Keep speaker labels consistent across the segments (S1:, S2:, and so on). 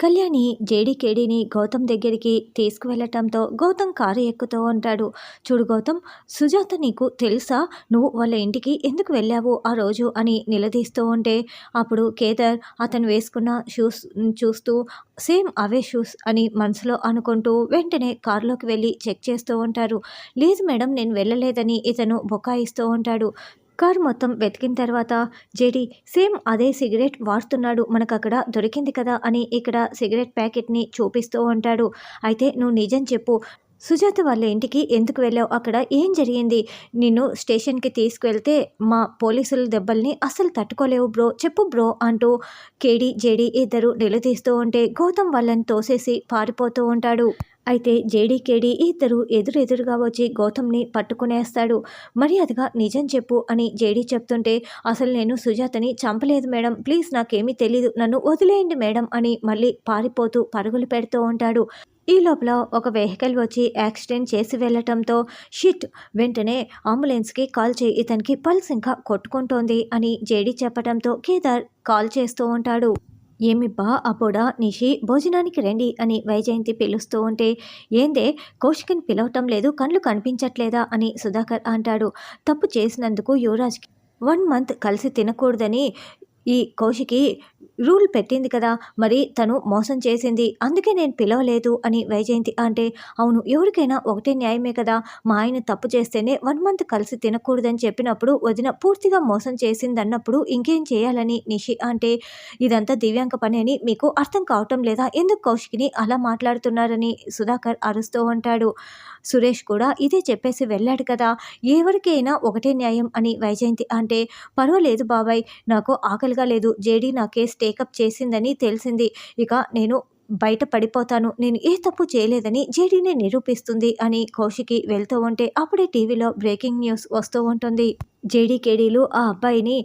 S1: కళ్యాణి జేడీకేడీని గౌతమ్ దగ్గరికి తీసుకువెళ్ళటంతో గౌతమ్ కారు ఎక్కుతూ ఉంటాడు. చూడు గౌతమ్, సుజాత నీకు తెలుసా? నువ్వు వాళ్ళ ఇంటికి ఎందుకు వెళ్ళావు ఆ రోజు అని నిలదీస్తూ ఉంటే అప్పుడు కేదార్ అతను వేసుకున్న షూస్ చూస్తూ సేమ్ అవే షూస్ అని మనసులో అనుకుంటూ వెంటనే కారులోకి వెళ్ళి చెక్ చేస్తూ ఉంటారు. లేదు మేడం, నేను వెళ్ళలేదని ఇతను బుకాయిస్తూ ఉంటాడు. కారు మొత్తం వెతికిన తర్వాత జేడీ సేమ్ అదే సిగరెట్ వాడుతున్నాడు, మనకక్కడ దొరికింది కదా అని ఇక్కడ సిగరెట్ ప్యాకెట్ని చూపిస్తూ ఉంటాడు. అయితే నువ్వు నిజం చెప్పు, సుజాత వాళ్ళ ఇంటికి ఎందుకు వెళ్ళావు? అక్కడ ఏం జరిగింది? నిన్ను స్టేషన్కి తీసుకువెళ్తే మా పోలీసుల దెబ్బల్ని అస్సలు తట్టుకోలేవు బ్రో, చెప్పు బ్రో అంటూ కేడీ జేడీ ఇద్దరు నిలదీస్తూ ఉంటే గౌతమ్ వాళ్ళని తోసేసి పారిపోతూ ఉంటాడు. అయితే జేడీకేడీ ఇద్దరు ఎదురెదురుగా వచ్చి గౌతమ్ని పట్టుకునేస్తాడు. మర్యాదగా నిజం చెప్పు అని జేడీ చెప్తుంటే అసలు నేను సుజాతని చంపలేదు మేడం, ప్లీజ్ నాకేమీ తెలీదు, నన్ను వదిలేయండి మేడం అని మళ్ళీ పారిపోతూ పరుగులు పెడుతూ ఉంటాడు. ఈ లోపల ఒక వెహికల్ వచ్చి యాక్సిడెంట్ చేసి వెళ్ళటంతో షిట్, వెంటనే అంబులెన్స్కి కాల్ చేయి, ఇతనికి పల్స్ ఇంకా కొట్టుకుంటోంది అని జేడీ చెప్పడంతో కేదార్ కాల్ చేస్తూ ఉంటాడు. ఏమి బా అపోడా నిషి, భోజనానికి రండి అని వైజయంతి పిలుస్తూ ఉంటే ఏందే కౌశిక్ని పిలవటం లేదు, కళ్ళు కనిపించట్లేదా అని సుధాకర్ అంటాడు. తప్పు చేసినందుకు యువరాజ్కి 1 మంత్ కలిసి తినకూడదని ఈ కౌశికి రూల్ పెట్టింది కదా, మరి తను మోసం చేసింది, అందుకే నేను పిలవలేదు అని వైజయంతి అంటే అవును, ఎవరికైనా ఒకటే న్యాయమే కదా, మా ఆయన తప్పు చేస్తేనే 1 మంత్ కలిసి తినకూడదని చెప్పినప్పుడు వదిన పూర్తిగా మోసం చేసిందన్నప్పుడు ఇంకేం చేయాలని నిషి అంటే ఇదంతా దివ్యాంక పని అని మీకు అర్థం కావటం లేదా, ఎందుకు కౌశికిని అలా మాట్లాడుతున్నారని సుధాకర్ అరుస్తూ ఉంటాడు. సురేష్ కూడా ఇదే చెప్పేసి వెళ్ళాడు కదా, ఎవరికైనా ఒకటే న్యాయం అని వైజయంతి అంటే పర్వాలేదు బాబాయ్, నాకు ఆకలిగా లేదు, జేడీ నా కేసు టేకప్ చేసిందని తెలిసింది, ఇక నేను బయట పడిపోతాను, నేను ఏ తప్పు చేయలేదని జేడీని నిరూపిస్తుంది అని కౌశికి వెళ్తూ ఉంటే అప్పుడే టీవీలో బ్రేకింగ్ న్యూస్ వస్తూ ఉంటుంది. జేడీకేడీలు ఆ అబ్బాయిని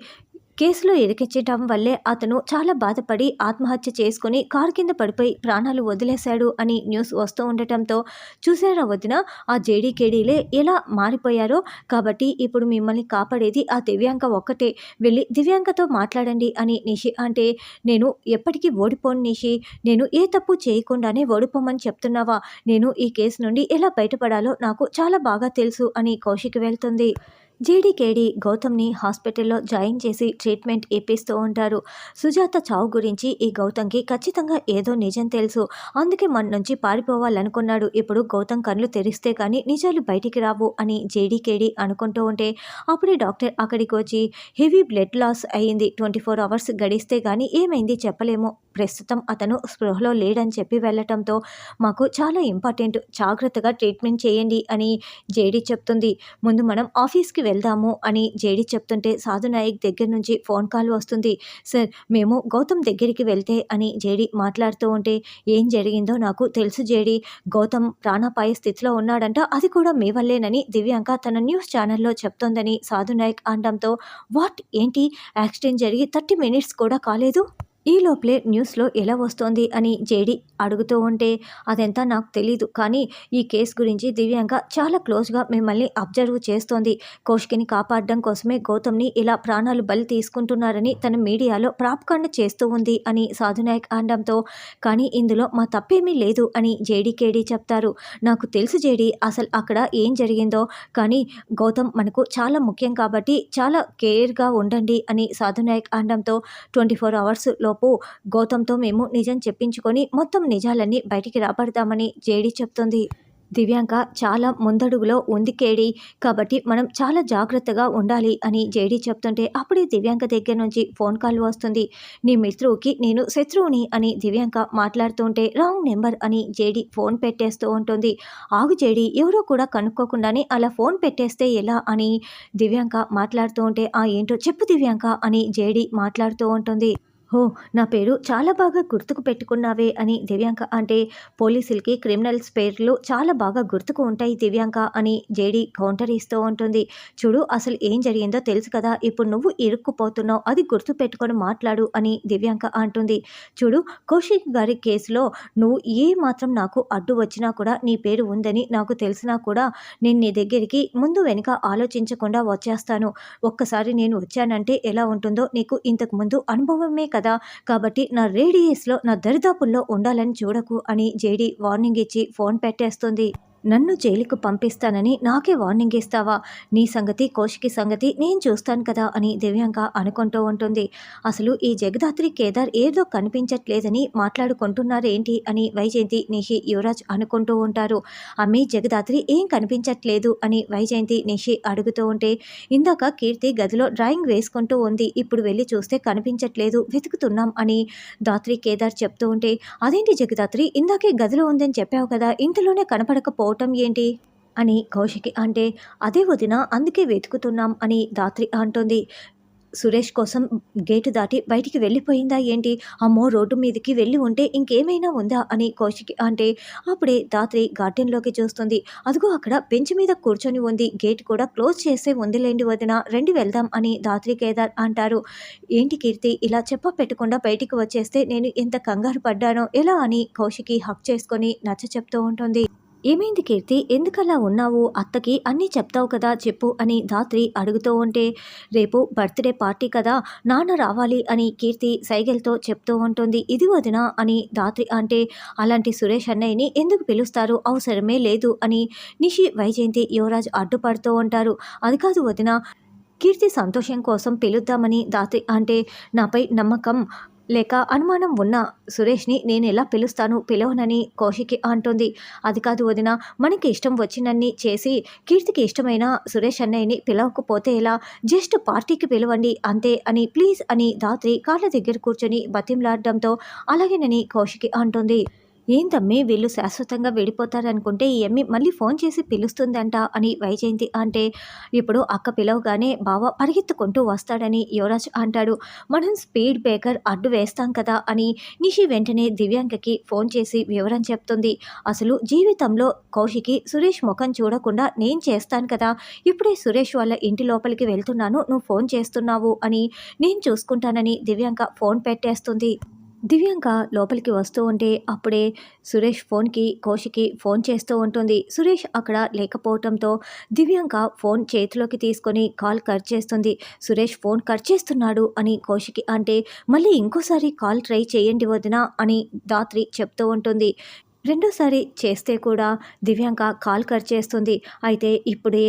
S1: కేసులో ఇరికించటం వల్లే అతను చాలా బాధపడి ఆత్మహత్య చేసుకుని కారు కింద పడిపోయి ప్రాణాలు వదిలేశాడు అని న్యూస్ వస్తూ ఉండటంతో చూసారా వదిన, ఆ జేడీకేడీలే ఎలా మారిపోయారో, కాబట్టి ఇప్పుడు మిమ్మల్ని కాపాడేది ఆ దివ్యాంక ఒక్కటే, వెళ్ళి దివ్యాంకతో మాట్లాడండి అని నిషి అంటే నేను ఎప్పటికీ ఓడిపోను నిషి, నేను ఏ తప్పు చేయకుండానే ఓడిపోమని చెప్తున్నావా, నేను ఈ కేసు నుండి ఎలా బయటపడాలో నాకు చాలా బాగా తెలుసు అని కౌశిక్ వెళ్తుంది. జేడీకేడీ గౌతమ్ని హాస్పిటల్లో జాయిన్ చేసి ట్రీట్మెంట్ ఇప్పిస్తూ ఉంటారు. సుజాత చావు గురించి ఈ గౌతమ్కి ఖచ్చితంగా ఏదో నిజం తెలుసు, అందుకే మన నుంచి పారిపోవాలనుకున్నాడు. ఇప్పుడు గౌతమ్ కళ్ళు తెరిస్తే కానీ నిజాలు బయటికి రావు అని జేడీకేడీ అనుకుంటూ ఉంటే అప్పుడే డాక్టర్ అక్కడికి వచ్చి హెవీ బ్లడ్ లాస్ అయ్యింది, 24 అవర్స్ గడిస్తే కానీ ఏమైంది చెప్పలేము, ప్రస్తుతం అతను స్పృహలో లేడని చెప్పి వెళ్ళటంతో మాకు చాలా ఇంపార్టెంట్, జాగ్రత్తగా ట్రీట్మెంట్ చేయండి అని జేడీ చెప్తుంది. ముందు మనం ఆఫీస్కి వెళ్దాము అని జేడీ చెప్తుంటే సాధునాయక్ దగ్గర నుంచి ఫోన్ కాల్ వస్తుంది. సార్, మేము గౌతమ్ దగ్గరికి వెళ్తే అని జేడీ మాట్లాడుతూ ఉంటే ఏం జరిగిందో నాకు తెలుసు జేడీ, గౌతమ్ ప్రాణాపాయ స్థితిలో ఉన్నాడంట, అది కూడా మీ వల్లేనని దివ్యాంక తన న్యూస్ ఛానల్లో చెప్తోందని సాధునాయక్ అనడంతో వాట్, ఏంటి, యాక్సిడెంట్ జరిగి 30 మినిట్స్ కూడా కాలేదు, ఈ లోపలే న్యూస్లో ఎలా వస్తోంది అని జేడీ అడుగుతూ ఉంటే అదంతా నాకు తెలీదు, కానీ ఈ కేసు గురించి దివ్యాంక చాలా క్లోజ్గా మిమ్మల్ని అబ్జర్వ్ చేస్తోంది, కౌశికిని కాపాడడం కోసమే గౌతమ్ని ఇలా ప్రాణాలు బలి తీసుకుంటున్నారని తన మీడియాలో ప్రాపకాండ చేస్తూ ఉంది అని సాధునాయక్ అనడంతో కానీ ఇందులో మా తప్పేమీ లేదు అని జేడీకేడీ చెప్తారు. నాకు తెలుసు జేడీ, అసలు అక్కడ ఏం జరిగిందో, కానీ గౌతమ్ మనకు చాలా ముఖ్యం కాబట్టి చాలా కేర్గా ఉండండి అని సాధునాయక్ అనడంతో 24 అవర్స్ లోపు గౌతమ్తో మేము నిజం చెప్పించుకొని మొత్తం నిజాలన్నీ బయటికి రాబడతామని జేడీ చెప్తుంది. దివ్యాంక చాలా ముందడుగులో ఉంది కేడీ, కాబట్టి మనం చాలా జాగ్రత్తగా ఉండాలి అని జేడీ చెప్తుంటే అప్పుడే దివ్యాంక దగ్గర నుంచి ఫోన్ కాల్ వస్తుంది. నీ మిత్రువుకి నేను శత్రువుని అని దివ్యాంక మాట్లాడుతుంటే రాంగ్ నెంబర్ అని జేడీ ఫోన్ పెట్టేస్తూ ఉంటుంది. ఆగు జేడీ, ఎవరో కూడా కనుక్కోకుండానే అలా ఫోన్ పెట్టేస్తే ఎలా అని దివ్యాంక మాట్లాడుతూ ఉంటే ఏంటో చెప్పు దివ్యాంక అని జేడీ మాట్లాడుతూ ఉంటుంది. హో, నా పేరు చాలా బాగా గుర్తుకు పెట్టుకున్నావే అని దివ్యాంక అంటే పోలీసులకి క్రిమినల్స్ పేర్లు చాలా బాగా గుర్తుకు ఉంటాయి దివ్యాంక అని జేడీ కౌంటర్ ఇస్తూ ఉంటుంది. చూడు, అసలు ఏం జరిగిందో తెలుసు కదా, ఇప్పుడు నువ్వు ఇరుక్కుపోతున్నావు, అది గుర్తు పెట్టుకొని మాట్లాడు అని దివ్యాంక అంటుంది. చూడు, కౌశిక్ గారి కేసులో నువ్వు ఏ మాత్రం నాకు అడ్డు వచ్చినా కూడా నీ పేరు ఉందని నాకు తెలిసినా కూడా నేను నీ దగ్గరికి ముందు వెనుక ఆలోచించకుండా వచ్చేస్తాను. ఒక్కసారి నేను వచ్చానంటే ఎలా ఉంటుందో నీకు ఇంతకు ముందు అనుభవమే కదా కదా! కాబట్టి నా రేడియస్‌లో నా దరిదాపుల్లో ఉండాలని చూడకు అని జేడీ వార్నింగ్ ఇచ్చి ఫోన్ పెట్టేస్తుంది. నన్ను జైలుకి పంపిస్తానని నాకే వార్నింగ్ ఇస్తావా? నీ సంగతి, కౌశికి సంగతి నేను చూస్తాను కదా అని దివ్యాంక అనుకుంటూ ఉంటుంది. అసలు ఈ జగదాత్రి, కేదార్ ఏదో కనిపించట్లేదని మాట్లాడుకుంటున్నారేంటి అని వైజయంతి, నిషి, యువరాజ్ అనుకుంటూ ఉంటారు. అమ్మి జగదాత్రి ఏం కనిపించట్లేదు అని వైజయంతి, నిషి అడుగుతూ ఉంటే, ఇందాక కీర్తి గదిలో డ్రాయింగ్ వేసుకుంటూ ఉంది. ఇప్పుడు వెళ్ళి చూస్తే కనిపించట్లేదు, వెతుకుతున్నాం అని దాత్రి, కేదార్ చెప్తూ ఉంటే, అదేంటి జగదాత్రి ఇందాకే గదిలో ఉందని చెప్పావు కదా! ఇంతలోనే కనపడకపోవటం ఏంటి? అని కౌశికి అంటే, అదే వదిన అందుకే వెతుకుతున్నాం అని దాత్రి అంటుంది. సురేష్ కోసం గేటు దాటి బయటికి వెళ్ళిపోయిందా ఏంటి? అమ్మో! రోడ్డు మీదకి వెళ్ళి ఉంటే ఇంకేమైనా ఉందా? అని కౌశికి అంటే, అప్పుడే దాత్రి గార్డెన్‌లోకి చూస్తుంది. అదిగో అక్కడ బెంచ్ మీద కూర్చొని ఉంది. గేట్ కూడా క్లోజ్ చేసే ఉందిలెండి వదిన, రండి వెళ్దాం అని దాత్రి, కేదార్ అంటారు. ఏంటి కీర్తి ఇలా చెప్పపెట్టకుండా బయటికి వచ్చేస్తే నేను ఎంత కంగారు పడ్డానో ఎలా అని కౌశికి హగ్ చేసుకొని నచ్చచెప్తూ ఉంటుంది. ఏమైంది కీర్తి? ఎందుకలా ఉన్నావు? అత్తకి అన్నీ చెప్తావు కదా చెప్పు అని ధాత్రి అడుగుతూ ఉంటే, రేపు బర్త్‌డే పార్టీ కదా! నాన్న రావాలి అని కీర్తి సైగెలతో చెప్తూ ఉంటుంది. ఇది వదిన అని ధాత్రి అంటే, అలాంటి సురేష్ అన్నయ్యని ఎందుకు పిలుస్తారు? అవసరమే లేదు అని నిషి, వైజయంతి, యువరాజ్ అడ్డుపడుతూ ఉంటారు. అది కాదు వదిన, కీర్తి సంతోషం కోసం పిలుద్దామని ధాత్రి అంటే, నాపై నమ్మకం లేక అనుమానం ఉన్న సురేష్‌ని నేనెలా పిలుస్తాను? పిలవనని కౌశికి అంటుంది. అది కాదు వదిన, మనకి ఇష్టం వచ్చినన్ని చేసి కీర్తికి ఇష్టమైన సురేష్ అన్నయ్యని పిలవకపోతే ఎలా? జస్ట్ పార్టీకి పిలవండి అంతే అని ప్లీజ్ అని ధాత్రి కాళ్ళ దగ్గర కూర్చొని బతిమలాడడంతో అలాగేనని కౌశికి అంటుంది. ఏంటమ్మీ వీళ్ళు శాశ్వతంగా విడిపోతారనుకుంటే ఈ అమ్మి మళ్ళీ ఫోన్ చేసి పిలుస్తుందంట అని వైజయంతి అంటే, ఇప్పుడు అక్క పిలవగానే బావ పరిగెత్తుకుంటూ వస్తాడని యువరాజ్ అంటాడు. మనం స్పీడ్ బ్రేకర్ అడ్డు వేస్తాం కదా అని నిషి వెంటనే దివ్యాంకకి ఫోన్ చేసి వివరం చెప్తుంది. అసలు జీవితంలో కౌశికి సురేష్ ముఖం చూడకుండా నేను చేస్తాను కదా! ఇప్పుడే సురేష్ వాళ్ళ ఇంటి లోపలికి వెళ్తున్నాను, నువ్వు ఫోన్ చేస్తున్నావు అని నేను చూసుకుంటానని దివ్యాంక ఫోన్ పెట్టేస్తుంది. దివ్యాంక లోపలికి వస్తూ ఉంటే అప్పుడే సురేష్ ఫోన్‌కి కౌశికి ఫోన్ చేస్తూ ఉంటుంది. సురేష్ అక్కడ లేకపోవటంతో దివ్యాంక ఫోన్ చేతిలోకి తీసుకొని కాల్ కట్ చేస్తుంది. సురేష్ ఫోన్ కట్ చేస్తున్నాడు అని కౌశికి అంటే, మళ్ళీ ఇంకోసారి కాల్ ట్రై చేయండి వదిన అని ధాత్రి చెప్తూ ఉంటుంది. రెండోసారి చేస్తే కూడా దివ్యాంక కాల్ కట్ చేస్తుంది. అయితే ఇప్పుడే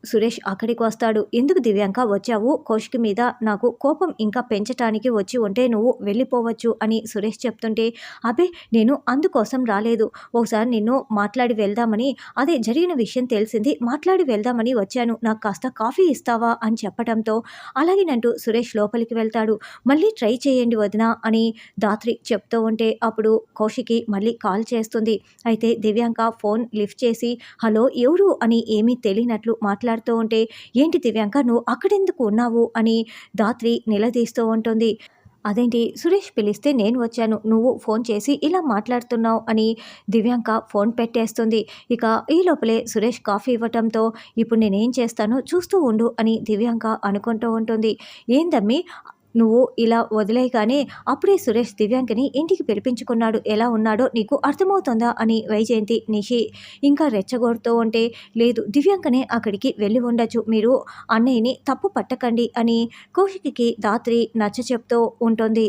S1: సురేష్ అక్కడికి వస్తాడు. ఎందుకు దివ్యాంక వచ్చావు? కౌశిక్ మీద నాకు కోపం ఇంకా పెంచటానికి వచ్చి ఉంటే నువ్వు వెళ్ళిపోవచ్చు అని సురేష్ చెప్తుంటే, అబ్బే నేను అందుకోసం రాలేదు. ఒకసారి నిన్ను మాట్లాడి వెళ్దామని, అదే జరిగిన విషయం తెలిసింది మాట్లాడి వెళ్దామని వచ్చాను. నాకు కాస్త కాఫీ ఇస్తావా అని చెప్పడంతో అలాగేనంటూ సురేష్ లోపలికి వెళ్తాడు. మళ్ళీ ట్రై చేయండి వదిన అని ధాత్రి చెప్తూ ఉంటే అప్పుడు కౌశికి మళ్ళీ కాల్ చేస్తుంది. అయితే దివ్యాంక ఫోన్ లిఫ్ట్ చేసి హలో ఎవరు అని ఏమీ తెలియనట్లు మాట్లాడుతూ ఉంటే, ఏంటి దివ్యాంక నువ్వు అక్కడెందుకు ఉన్నావు అని ధాత్రి నిలదీస్తూ ఉంటుంది. అదేంటి సురేష్ పిలిస్తే నేను వచ్చాను, నువ్వు ఫోన్ చేసి ఇలా మాట్లాడుతున్నావు అని దివ్యాంక ఫోన్ పెట్టేస్తుంది. ఇక ఈ లోపలే సురేష్ కాఫీ ఇవ్వటంతో ఇప్పుడు నేనేం చేస్తానో చూస్తూ ఉండు అని దివ్యాంక అనుకుంటూ ఉంటుంది. ఏందమ్మి నువ్వు ఇలా వదిలేయగానే అప్పుడే సురేష్ దివ్యాంకని ఇంటికి పిలిపించుకున్నాడు, ఎలా ఉన్నాడో నీకు అర్థమవుతుందా అని వైజయంతి, నిషి ఇంకా రెచ్చగొడుతూ ఉంటే, లేదు దివ్యాంకనే అక్కడికి వెళ్ళి ఉండొచ్చు, మీరు అన్నయ్యని తప్పు పట్టకండి అని కౌశికికి ధాత్రి నచ్చచెప్తూ ఉంటుంది.